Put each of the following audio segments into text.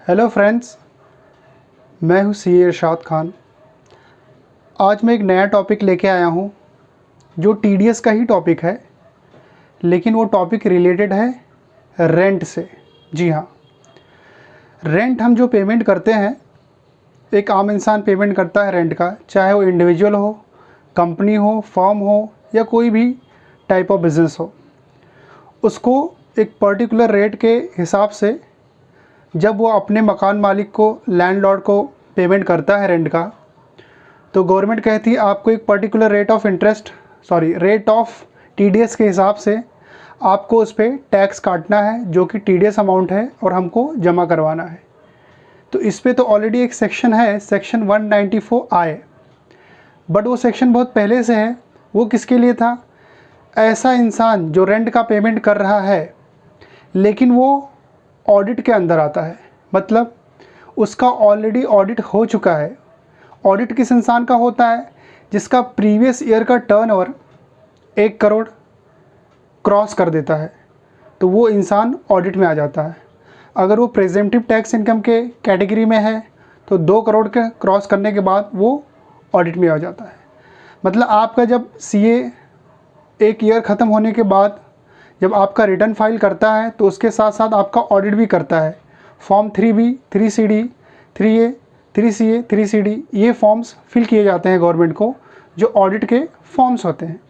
Hello friends, मैं हूं CA इरशाद खान। आज मैं एक नया टॉपिक लेके आया हूं जो टीडीएस का ही टॉपिक है, लेकिन वो टॉपिक रिलेटेड है रेंट से। जी हाँ, रेंट हम जो पेमेंट करते हैं, एक आम इंसान पेमेंट करता है रेंट का, चाहे वो इंडिविजुअल हो, कंपनी हो, फर्म हो या कोई भी टाइप ऑफ बिज़नेस हो। उसको एक पर्टिकुलर रेट के हिसाब से जब वो अपने मकान मालिक को, लैंडलॉर्ड को पेमेंट करता है रेंट का, तो गवर्नमेंट कहती है आपको एक पर्टिकुलर रेट ऑफ टीडीएस के हिसाब से आपको उस पर टैक्स काटना है, जो कि टीडीएस अमाउंट है, और हमको जमा करवाना है। तो इस पे तो ऑलरेडी एक सेक्शन है, सेक्शन 194I, बट वो सेक्शन बहुत पहले से है। वो किसके लिए था? ऐसा इंसान जो रेंट का पेमेंट कर रहा है लेकिन वो ऑडिट के अंदर आता है, मतलब उसका ऑलरेडी ऑडिट हो चुका है। ऑडिट किस इंसान का होता है? जिसका प्रीवियस ईयर का टर्नओवर 1 करोड़ क्रॉस कर देता है, तो वो इंसान ऑडिट में आ जाता है। अगर वो प्रेजेंटिव टैक्स इनकम के कैटेगरी में है तो 2 करोड़ के क्रॉस करने के बाद वो ऑडिट में आ जाता है। मतलब आपका जब सीए 1 ईयर ख़त्म होने के बाद जब आपका रिटर्न फाइल करता है तो उसके साथ साथ आपका ऑडिट भी करता है। Form 3B, 3CD, 3A, 3CA, 3CD, ये फॉर्म्स फिल किए जाते हैं गवर्नमेंट को, जो ऑडिट के फॉर्म्स होते हैं।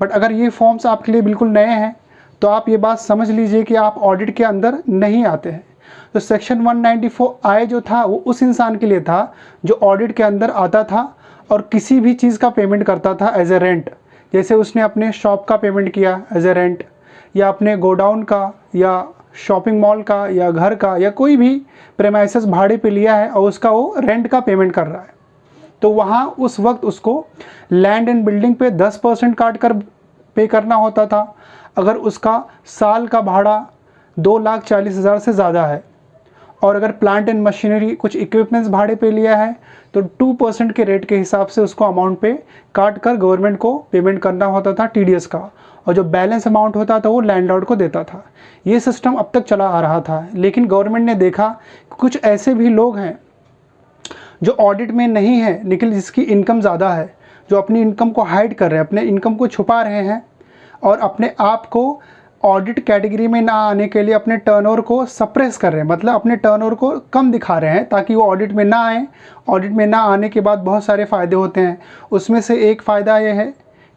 बट अगर ये फॉर्म्स आपके लिए बिल्कुल नए हैं तो आप ये बात समझ लीजिए कि आप ऑडिट के अंदर नहीं आते हैं। तो सेक्शन 194I जो था वो उस इंसान के लिए था जो ऑडिट के अंदर आता था और किसी भी चीज़ का पेमेंट करता था एज ए रेंट। जैसे उसने अपने शॉप का पेमेंट किया एज ए रेंट, या अपने गोडाउन का, या शॉपिंग मॉल का, या घर का, या कोई भी प्रेमाइसेस भाड़े पे लिया है और उसका वो रेंट का पेमेंट कर रहा है, तो वहाँ उस वक्त उसको लैंड एंड बिल्डिंग पे 10% काट कर पे करना होता था। अगर उसका साल का भाड़ा 2,40,000 से ज़्यादा है, और अगर प्लांट एंड मशीनरी, कुछ इक्विपमेंट्स भाड़े पे लिया है, तो 2% के रेट के हिसाब से उसको अमाउंट पे काट कर गवर्नमेंट को पेमेंट करना होता था टीडीएस का, और जो बैलेंस अमाउंट होता था वो लैंडलॉर्ड को देता था। ये सिस्टम अब तक चला आ रहा था, लेकिन गवर्नमेंट ने देखा कुछ ऐसे भी लोग हैं जो ऑडिट में नहीं है लेकिन जिसकी इनकम ज़्यादा है, जो अपनी इनकम को हाइड कर रहे हैं, अपने इनकम को छुपा रहे हैं, और अपने आप को ऑडिट कैटेगरी में ना आने के लिए अपने टर्नओवर को सप्रेस कर रहे हैं, मतलब अपने टर्नओवर को कम दिखा रहे हैं ताकि वो ऑडिट में ना आए। ऑडिट में ना आने के बाद बहुत सारे फ़ायदे होते हैं, उसमें से एक फ़ायदा ये है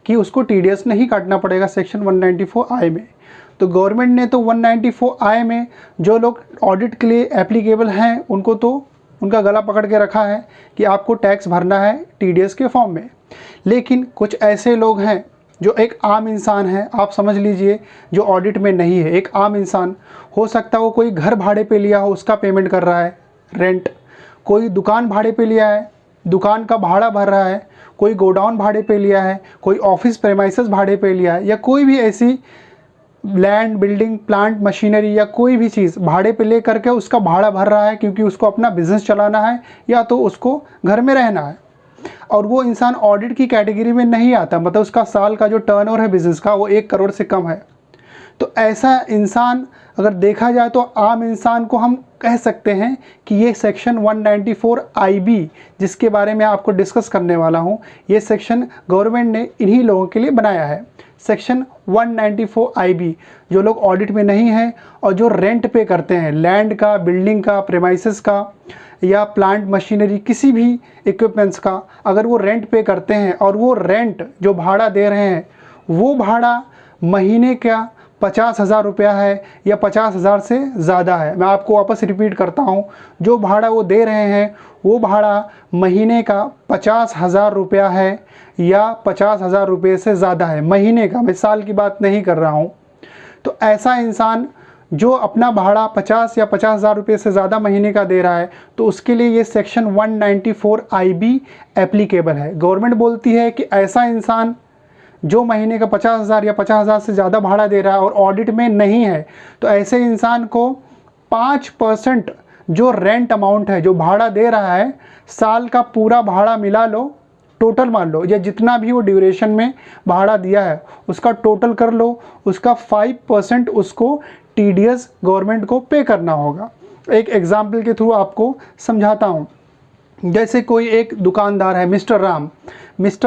कि उसको टीडीएस नहीं काटना पड़ेगा सेक्शन 194I में। तो गवर्नमेंट ने तो 194I में जो लोग ऑडिट के लिए एप्लीकेबल हैं उनको तो उनका गला पकड़ के रखा है कि आपको टैक्स भरना है टीडीएस के फॉर्म में। लेकिन कुछ ऐसे लोग हैं जो एक आम इंसान है, आप समझ लीजिए, जो ऑडिट में नहीं है। एक आम इंसान हो सकता है वो कोई घर भाड़े पे लिया हो, उसका पेमेंट कर रहा है रेंट, कोई दुकान भाड़े पे लिया है, दुकान का भाड़ा भर रहा है, कोई गोडाउन भाड़े पे लिया है, कोई ऑफिस प्रेमाइसेस भाड़े पे लिया है, या कोई भी ऐसी लैंड, बिल्डिंग, प्लांट, मशीनरी या कोई भी चीज़ भाड़े पे ले करके उसका भाड़ा भर रहा है, क्योंकि उसको अपना बिजनेस चलाना है या तो उसको घर में रहना है, और वो इंसान ऑडिट की कैटेगरी में नहीं आता, मतलब उसका साल का जो टर्नओवर है बिज़नेस का वो 1 करोड़ से कम है। तो ऐसा इंसान अगर देखा जाए तो आम इंसान को हम कह सकते हैं कि ये सेक्शन 194IB जिसके बारे में आपको डिस्कस करने वाला हूँ, ये सेक्शन गवर्नमेंट ने इन्हीं लोगों के लिए बनाया है। सेक्शन 194IB जो लोग ऑडिट में नहीं हैं और जो रेंट पे करते हैं, लैंड का, बिल्डिंग का, प्रेमाइसेस का, या प्लांट मशीनरी, किसी भी इक्विपमेंट्स का, अगर वो रेंट पे करते हैं और वो रेंट जो भाड़ा दे रहे हैं वो भाड़ा महीने का 50,000 रुपया है या 50,000 से ज़्यादा है, मैं आपको वापस रिपीट करता हूँ, जो भाड़ा वो दे रहे हैं वो भाड़ा महीने का 50,000 रुपया है या 50,000 रुपये से ज़्यादा है महीने का, मैं साल की बात नहीं कर रहा हूँ। तो ऐसा इंसान जो अपना भाड़ा 50 या 50,000 रुपये से ज़्यादा महीने का दे रहा है, तो उसके लिए ये सेक्शन 194IB एप्लीकेबल है। गवर्नमेंट बोलती है कि ऐसा इंसान जो महीने का 50,000 या 50,000 से ज़्यादा भाड़ा दे रहा है और ऑडिट में नहीं है, तो ऐसे इंसान को 5% जो रेंट अमाउंट है, जो भाड़ा दे रहा है, साल का पूरा भाड़ा मिला लो, टोटल मान लो, या जितना भी वो ड्यूरेशन में भाड़ा दिया है उसका टोटल कर लो, उसका 5% उसको टीडीएस गवर्नमेंट को पे करना होगा। एक एग्जाम्पल के थ्रू आपको समझाता हूँ। जैसे कोई एक दुकानदार है, मिस्टर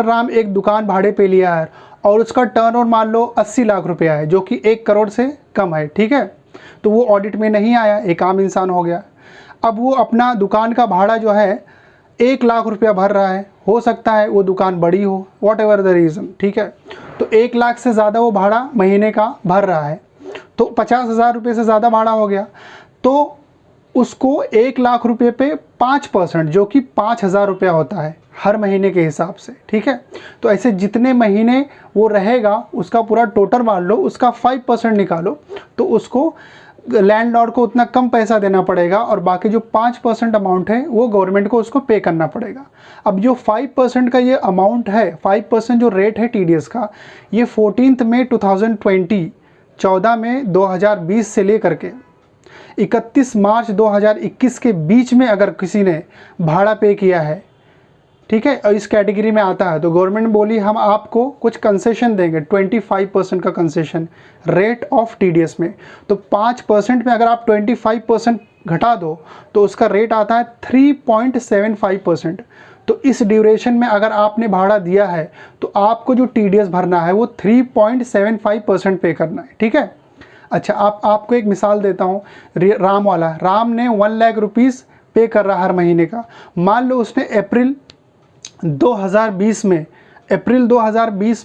राम एक दुकान भाड़े पे लिया है और उसका टर्नओवर मान लो 80 लाख रुपया है, जो कि 1 करोड़ से कम है, ठीक है। तो वो ऑडिट में नहीं आया, एक आम इंसान हो गया। अब वो अपना दुकान का भाड़ा जो है 1 लाख रुपया भर रहा है। हो सकता है वो दुकान बड़ी हो, वॉट एवर द रीज़न, ठीक है। तो 1 लाख से ज़्यादा वो भाड़ा महीने का भर रहा है, तो 50,000 रुपये से ज़्यादा भाड़ा हो गया। तो उसको 1 लाख रुपये पे 5%, जो कि 5,000 रुपया होता है हर महीने के हिसाब से, ठीक है। तो ऐसे जितने महीने वो रहेगा उसका पूरा टोटल मान लो, उसका 5% निकालो, तो उसको लैंडलॉर्ड को उतना कम पैसा देना पड़ेगा और बाकी जो 5% अमाउंट है वो गवर्नमेंट को उसको पे करना पड़ेगा। अब जो 5% का ये अमाउंट है, 5% जो रेट है टीडीएस का, ये 14 मई 2020 14 में 2020 से लेकर के 31 मार्च 2021 के बीच में अगर किसी ने भाड़ा पे किया है, ठीक है, और इस कैटेगरी में आता है, तो गवर्नमेंट बोली हम आपको कुछ कंसेशन देंगे, 25% का कंसेशन रेट ऑफ टीडीएस में। तो 5% में अगर आप 25% घटा दो तो उसका रेट आता है 3.75%। तो इस ड्यूरेशन में अगर आपने भाड़ा दिया है तो आपको जो टीडीएस भरना है वो 3.75% पे करना है, ठीक है। अच्छा, आपको एक मिसाल देता हूँ, राम वाला। राम ने 1 लाख रुपीज़ पे कर रहा हर महीने का। मान लो उसने अप्रैल 2020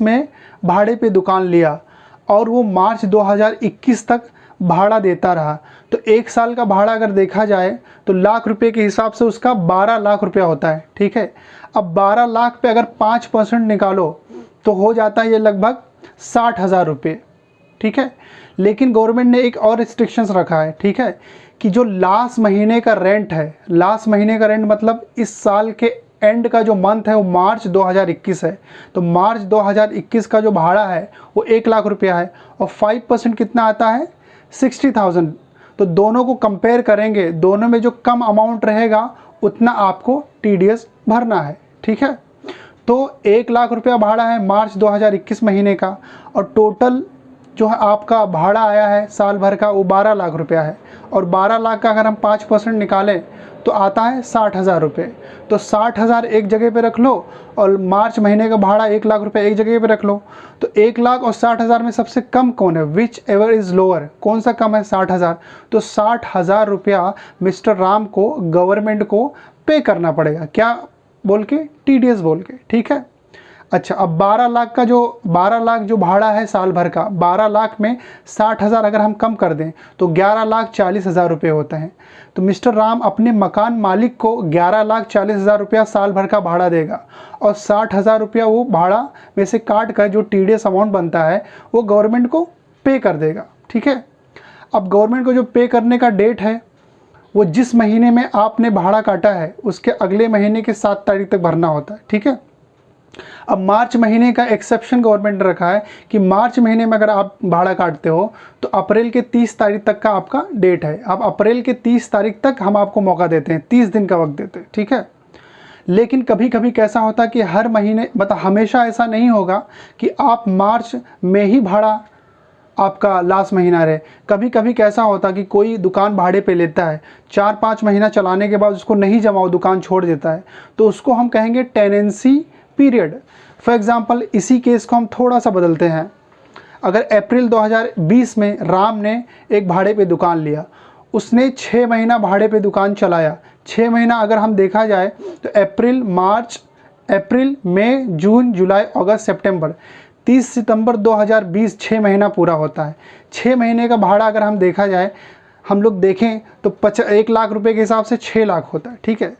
में भाड़े पे दुकान लिया और वो मार्च 2021 तक भाड़ा देता रहा। तो 1 साल का भाड़ा अगर देखा जाए तो लाख रुपए के हिसाब से उसका 12 लाख रुपया होता है, ठीक है। अब 12 लाख पे अगर 5% निकालो तो हो जाता है ये लगभग 60,000 रुपये, ठीक है। लेकिन गवर्नमेंट ने एक और रिस्ट्रिक्शंस रखा है, ठीक है, कि जो लास्ट महीने का रेंट है, लास्ट महीने का रेंट मतलब इस साल के एंड का जो मंथ है वो मार्च 2021 है। तो मार्च 2021 का जो भाड़ा है वो 1 लाख रुपया है और 5% कितना आता है, 60,000। तो दोनों को कंपेयर करेंगे, दोनों में जो कम अमाउंट रहेगा उतना आपको टीडीएस भरना है, ठीक है। तो 1 लाख रुपया भाड़ा है मार्च 2021 महीने का और टोटल जो है आपका भाड़ा आया है साल भर का वो 12 लाख रुपया है। और 12 लाख का अगर हम 5% निकालें तो आता है 60,000 रुपये। तो 60,000 एक जगह पे रख लो और मार्च महीने का भाड़ा 1 लाख रुपये एक जगह पे रख लो। तो 1 लाख और 60,000 में सबसे कम कौन है, विच एवर इज़ लोअर, कौन सा कम है, 60,000। तो 60,000 रुपया मिस्टर राम को गवर्नमेंट को पे करना पड़ेगा, क्या बोल के, टीडीएस बोल के, ठीक है। अच्छा, अब 12 लाख जो भाड़ा है साल भर का, 12 लाख में 60,000 अगर हम कम कर दें तो 11,40,000 रुपये होते हैं। तो मिस्टर राम अपने मकान मालिक को 11,40,000 रुपया साल भर का भाड़ा देगा और 60,000 रुपया वो भाड़ा में से काट कर जो टीडीएस अमाउंट बनता है वो गवर्नमेंट को पे कर देगा, ठीक है। अब गवर्नमेंट को जो पे करने का डेट है वो जिस महीने में आपने भाड़ा काटा है उसके अगले महीने के 7 तारीख तक भरना होता है, ठीक है। अब मार्च महीने का एक्सेप्शन गवर्नमेंट ने रखा है कि मार्च महीने में अगर आप भाड़ा काटते हो तो अप्रैल के 30 तारीख तक का आपका डेट है। अब अप्रैल के 30 तारीख तक हम आपको मौका देते हैं, 30 दिन का वक्त देते हैं, ठीक है। लेकिन कभी कभी कैसा होता है कि हर महीने, मतलब हमेशा ऐसा नहीं होगा कि आप मार्च में ही भाड़ा आपका लास्ट महीना रहे। कभी कभी कैसा होता कि कोई दुकान भाड़े पे लेता है, 4-5 महीना चलाने के बाद उसको नहीं जमा, दुकान छोड़ देता है, तो उसको हम कहेंगे टेनेंसी पीरियड। फॉर एग्जांपल इसी केस को हम थोड़ा सा बदलते हैं। अगर अप्रैल 2020 में राम ने एक भाड़े पे दुकान लिया, उसने 6 महीना भाड़े पे दुकान चलाया। 6 महीना अगर हम देखा जाए तो अप्रैल मई जून जुलाई अगस्त सितंबर, 30 सितंबर 2020 6 महीना पूरा होता है। 6 महीने का भाड़ा अगर हम देखा जाए, हम लोग देखें तो 1 लाख रुपए के हिसाब से 6 लाख होता है, ठीक है।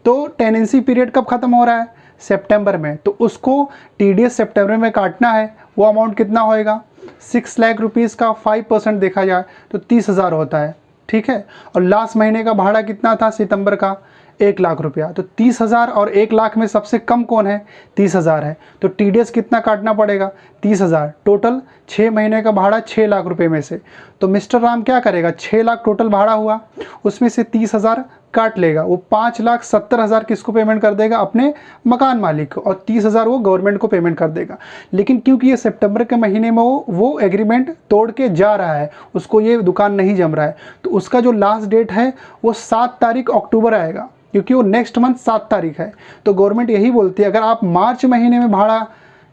तो टेनेंसी पीरियड कब ख़त्म हो रहा है, सितंबर में। तो उसको टीडीएस सितंबर में काटना है। वो अमाउंट कितना होएगा, 6 लाख रुपीज़ का 5% देखा जाए तो 30,000 होता है, ठीक है। और लास्ट महीने का भाड़ा कितना था सितंबर का, 1 लाख रुपया। तो 30,000 और 1 लाख में सबसे कम कौन है, 30,000 है। तो टीडीएस कितना काटना पड़ेगा, 30,000। टोटल 6 महीने का भाड़ा 6 लाख रुपए में से। तो मिस्टर राम क्या करेगा, 6 लाख टोटल भाड़ा हुआ, उसमें से 30,000 काट लेगा, वो 5,70,000 किसको पेमेंट कर देगा, अपने मकान मालिक को, और 30,000 वो गवर्नमेंट को पेमेंट कर देगा। लेकिन क्योंकि ये सितंबर के महीने में वो एग्रीमेंट तोड़ के जा रहा है, उसको ये दुकान नहीं जम रहा है, तो उसका जो लास्ट डेट है वो 7 तारीख अक्टूबर आएगा, क्योंकि वो नेक्स्ट मंथ 7 तारीख है। तो गवर्नमेंट यही बोलती है, अगर आप मार्च महीने में भाड़ा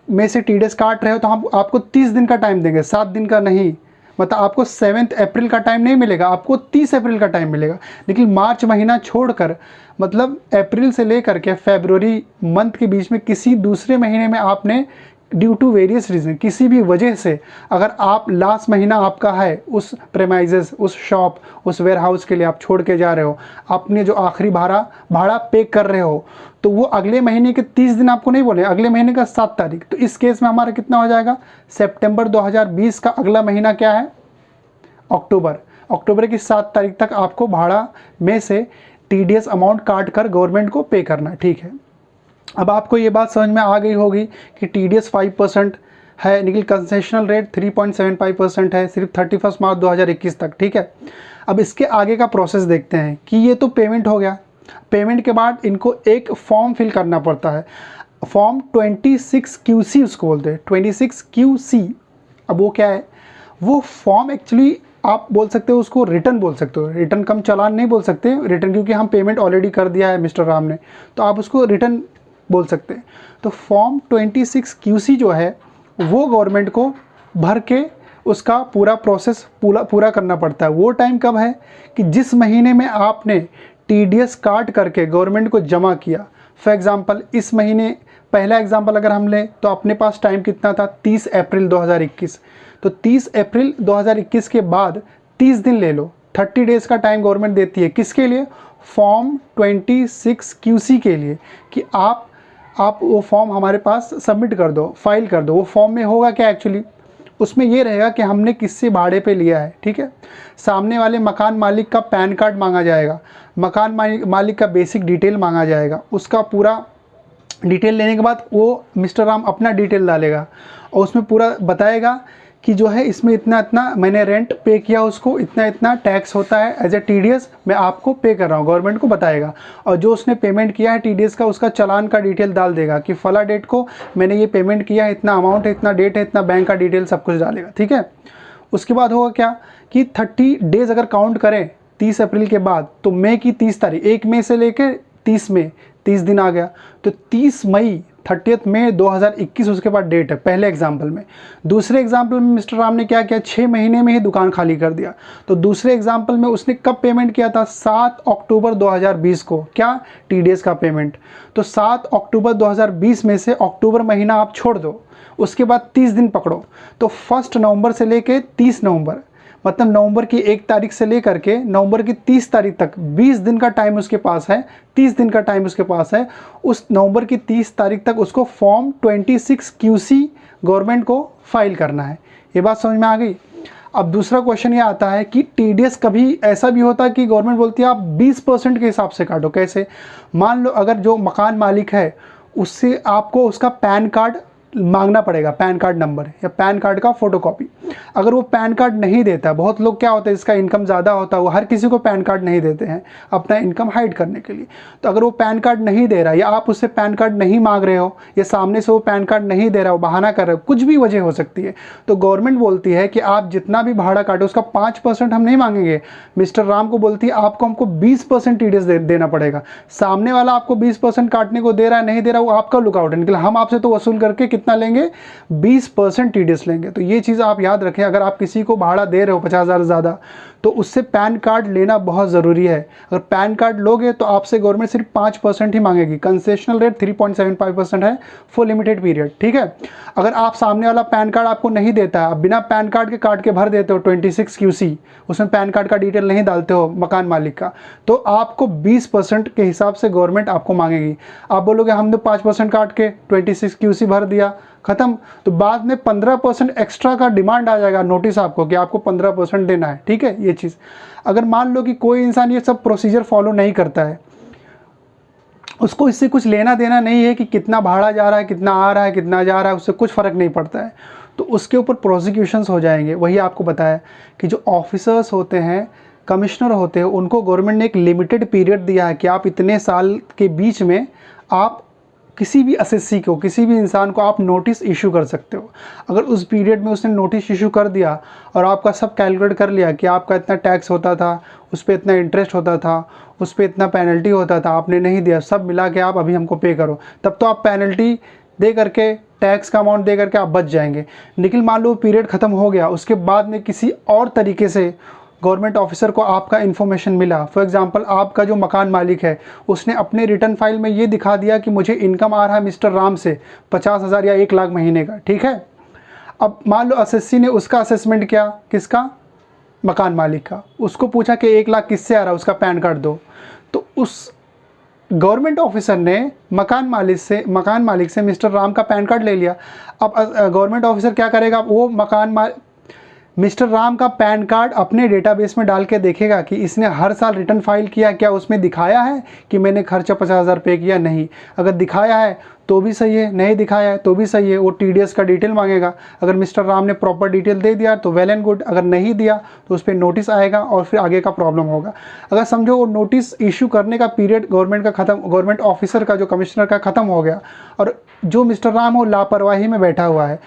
में से TDS काट रहे हो तो हम आपको 30 दिन का टाइम देंगे, 7 दिन का नहीं। मतलब आपको 7 अप्रैल का टाइम नहीं मिलेगा, आपको 30 अप्रैल का टाइम मिलेगा। लेकिन मार्च महीना छोड़कर, मतलब अप्रैल से लेकर के फरवरी मंथ के बीच में किसी दूसरे महीने में आपने ड्यू टू वेरियस रीज़न, किसी भी वजह से, अगर आप लास्ट महीना आपका है उस प्रेमाइजेस, उस शॉप, उस वेयर हाउस के लिए आप छोड़ के जा रहे हो, आपने जो आखिरी भाड़ा पे कर रहे हो, तो वो अगले महीने के 30 दिन आपको नहीं बोले, अगले महीने का 7 तारीख। तो इस केस में हमारा कितना हो जाएगा, सितंबर 2020 का अगला महीना क्या है, अक्टूबर। अक्टूबर की 7 तारीख तक आपको भाड़ा में से TDS अमाउंट काट कर गवर्नमेंट को पे करना है, ठीक है। अब आपको ये बात समझ में आ गई होगी कि TDS 5% है, लेकिन कंसेशनल रेट 3.75% है, सिर्फ 31 मार्च 2021 तक, ठीक है। अब इसके आगे का प्रोसेस देखते हैं कि ये तो पेमेंट हो गया। पेमेंट के बाद इनको एक फॉर्म फिल करना पड़ता है, फॉर्म 26QC उसको बोलते हैं, 26QC। अब वो क्या है, वो फॉर्म एक्चुअली आप बोल सकते हो उसको रिटर्न बोल सकते हो, रिटर्न कम चालान नहीं बोल सकते, रिटर्न क्योंकि हम पेमेंट ऑलरेडी कर दिया है मिस्टर राम ने, तो आप उसको रिटर्न बोल सकते हैं। तो फॉर्म 26QC जो है वो गवर्नमेंट को भर के उसका पूरा प्रोसेस पूरा करना पड़ता है। वो टाइम कब है कि जिस महीने में आपने TDS काट करके गवर्नमेंट को जमा किया। फॉर एग्ज़ाम्पल इस महीने, पहला एग्जाम्पल अगर हम लें तो अपने पास टाइम कितना था, 30 अप्रैल 2021। तो 30 अप्रैल 2021 के बाद 30 दिन ले लो, 30 डेज़ का टाइम गवर्नमेंट देती है, किसके लिए, फॉर्म 26QC के लिए, कि आप वो फॉर्म हमारे पास सबमिट कर दो, फाइल कर दो। वो फॉर्म में होगा क्या एक्चुअली, उसमें ये रहेगा कि हमने किससे भाड़े पे लिया है, ठीक है। सामने वाले मकान मालिक का पैन कार्ड मांगा जाएगा, मकान मालिक का बेसिक डिटेल मांगा जाएगा, उसका पूरा डिटेल लेने के बाद वो मिस्टर राम अपना डिटेल डालेगा और उसमें पूरा बताएगा कि जो है इसमें इतना इतना मैंने रेंट पे किया, उसको इतना इतना टैक्स होता है एज ए TDS मैं आपको पे कर रहा हूँ, गवर्नमेंट को बताएगा। और जो उसने पेमेंट किया है TDS का, उसका चालान का डिटेल डाल देगा कि फला डेट को मैंने ये पेमेंट किया है, इतना अमाउंट है, इतना डेट है, इतना बैंक का डिटेल सब कुछ डालेगा, ठीक है। उसके बाद होगा क्या कि 30 डेज़ अगर काउंट करें 30 अप्रैल के बाद, तो मई की 30 तारीख, 1 मई से लेकर 30 मई, 30 दिन आ गया, तो 30 मई 30 मई 2021 उसके बाद डेट है, पहले एग्जाम्पल में। दूसरे एग्जाम्पल में मिस्टर राम ने क्या किया, 6 महीने में ही दुकान खाली कर दिया। तो दूसरे एग्जाम्पल में उसने कब पेमेंट किया था, 7 अक्टूबर 2020 को, क्या, TDS का पेमेंट। तो 7 अक्टूबर 2020 में से अक्टूबर महीना आप छोड़ दो, उसके बाद 30 दिन पकड़ो, तो 1 नवंबर से लेके 30 नवंबर, मतलब नवंबर की 1 तारीख से लेकर के नवंबर की 30 तारीख तक 20 दिन का टाइम उसके पास है, 30 दिन का टाइम उसके पास है। उस नवंबर की 30 तारीख तक उसको फॉर्म 26QC गवर्नमेंट को फाइल करना है। ये बात समझ में आ गई। अब दूसरा क्वेश्चन ये आता है कि TDS कभी ऐसा भी होता है कि गवर्नमेंट बोलती है आप 20% के हिसाब से काटो। कैसे, मान लो अगर जो मकान मालिक है उससे आपको उसका पैन कार्ड मांगना पड़ेगा, पैन कार्ड नंबर या पैन कार्ड का फोटोकॉपी। अगर वो पैन कार्ड नहीं देता, बहुत लोग क्या होता है इसका इनकम ज़्यादा होता है, वो हर किसी को पैन कार्ड नहीं देते हैं अपना इनकम हाइड करने के लिए। तो अगर वो पैन कार्ड नहीं दे रहा या आप उससे पैन कार्ड नहीं मांग रहे हो या सामने से वो पैन कार्ड नहीं दे रहा हो, बहाना कर रहे हो, कुछ भी वजह हो सकती है, तो गवर्नमेंट बोलती है कि आप जितना भी भाड़ा काटो उसका 5% हम नहीं मांगेंगे। मिस्टर राम को बोलती है आपको हमको 20% TDS देना पड़ेगा। सामने वाला आपको 20% काटने को दे रहा है नहीं दे रहा, वो आपका लुकआउट है, निकल हम आपसे तो वसूल करके कितना लेंगे, 20% TDS लेंगे। तो ये चीज़ आप याद रखें, अगर आप किसी को भाड़ा दे रहे हो 50,000 से ज़्यादा, तो उससे पैन कार्ड लेना बहुत ज़रूरी है। अगर पैन कार्ड लोगे तो आपसे गवर्नमेंट सिर्फ 5% ही मांगेगी। कंसेशनल रेट 3.75% है फॉर लिमिटेड पीरियड, ठीक है। अगर आप सामने वाला पैन कार्ड आपको नहीं देता है, आप बिना पैन कार्ड के काट के भर देते हो 26QC, उसमें पैन कार्ड का डिटेल नहीं डालते हो मकान मालिक का, तो आपको 20% के हिसाब से गवर्नमेंट आपको मांगेगी। आप बोलोगे हमने 5% काट के 26QC भर दिया, ख़त्म, तो बाद में 15% एक्स्ट्रा का डिमांड आ जाएगा नोटिस आपको कि आपको 15% देना है, ठीक है। ये चीज़ अगर मान लो कि कोई इंसान ये सब प्रोसीजर फॉलो नहीं करता है, उसको इससे कुछ लेना देना नहीं है कि कितना भाड़ा जा रहा है, कितना आ रहा है, कितना जा रहा है, उससे कुछ फ़र्क नहीं पड़ता है, तो उसके ऊपर प्रोसिक्यूशंस हो जाएंगे। वही आपको बताया कि जो ऑफिसर्स होते हैं कमिश्नर होते हैं उनको गवर्नमेंट ने एक लिमिटेड पीरियड दिया है कि आप इतने साल के बीच में आप किसी भी एसएससी को, किसी भी इंसान को आप नोटिस इशू कर सकते हो। अगर उस पीरियड में उसने नोटिस इशू कर दिया और आपका सब कैलकुलेट कर लिया कि आपका इतना टैक्स होता था, उस पर इतना इंटरेस्ट होता था, उस पर इतना पेनल्टी होता था, आपने नहीं दिया, सब मिला के आप अभी हमको पे करो, तब तो आप पेनल्टी दे करके, टैक्स का अमाउंट दे करके आप बच जाएंगे। लेकिन मान लो पीरियड ख़त्म हो गया, उसके बाद में किसी और तरीके से गवर्नमेंट ऑफिसर को आपका इन्फॉर्मेशन मिला। फॉर एग्जांपल आपका जो मकान मालिक है उसने अपने रिटर्न फाइल में ये दिखा दिया कि मुझे इनकम आ रहा है मिस्टर राम से 50,000 या 1 लाख महीने का, ठीक है। अब मान लो एसएससी ने उसका असेसमेंट किया, किसका, मकान मालिक का, उसको पूछा कि 1 लाख किससे आ रहा है, उसका पैन कार्ड दो। तो उस गवर्नमेंट ऑफिसर ने मकान मालिक से मिस्टर राम का पैन कार्ड ले लिया। अब गवर्नमेंट ऑफिसर क्या करेगा, वो मिस्टर राम का पैन कार्ड अपने डेटाबेस में डाल के देखेगा कि इसने हर साल रिटर्न फाइल किया, क्या उसमें दिखाया है कि मैंने खर्चा 50,000 पे किया, नहीं। अगर दिखाया है तो भी सही है, नहीं दिखाया है तो भी सही है। वो टीडीएस का डिटेल मांगेगा, अगर मिस्टर राम ने प्रॉपर डिटेल दे दिया तो वेल एंड गुड, अगर नहीं दिया तो उस पर नोटिस आएगा और फिर आगे का प्रॉब्लम होगा। अगर समझो वो नोटिस इशू करने का पीरियड गवर्नमेंट ऑफिसर का, जो कमिश्नर का ख़त्म हो गया और जो मिस्टर राम हो लापरवाही में बैठा हुआ है,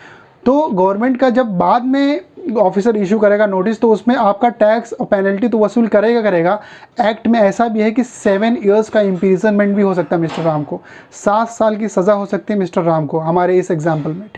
तो गवर्नमेंट का जब बाद में ऑफिसर इशू करेगा नोटिस तो उसमें आपका टैक्स और पेनल्टी तो वसूल करेगा। एक्ट में ऐसा भी है कि 7 इयर्स का इम्प्रिजनमेंट भी हो सकता है मिस्टर राम को, 7 साल की सज़ा हो सकती है मिस्टर राम को, हमारे इस एग्जाम्पल में, ठीक।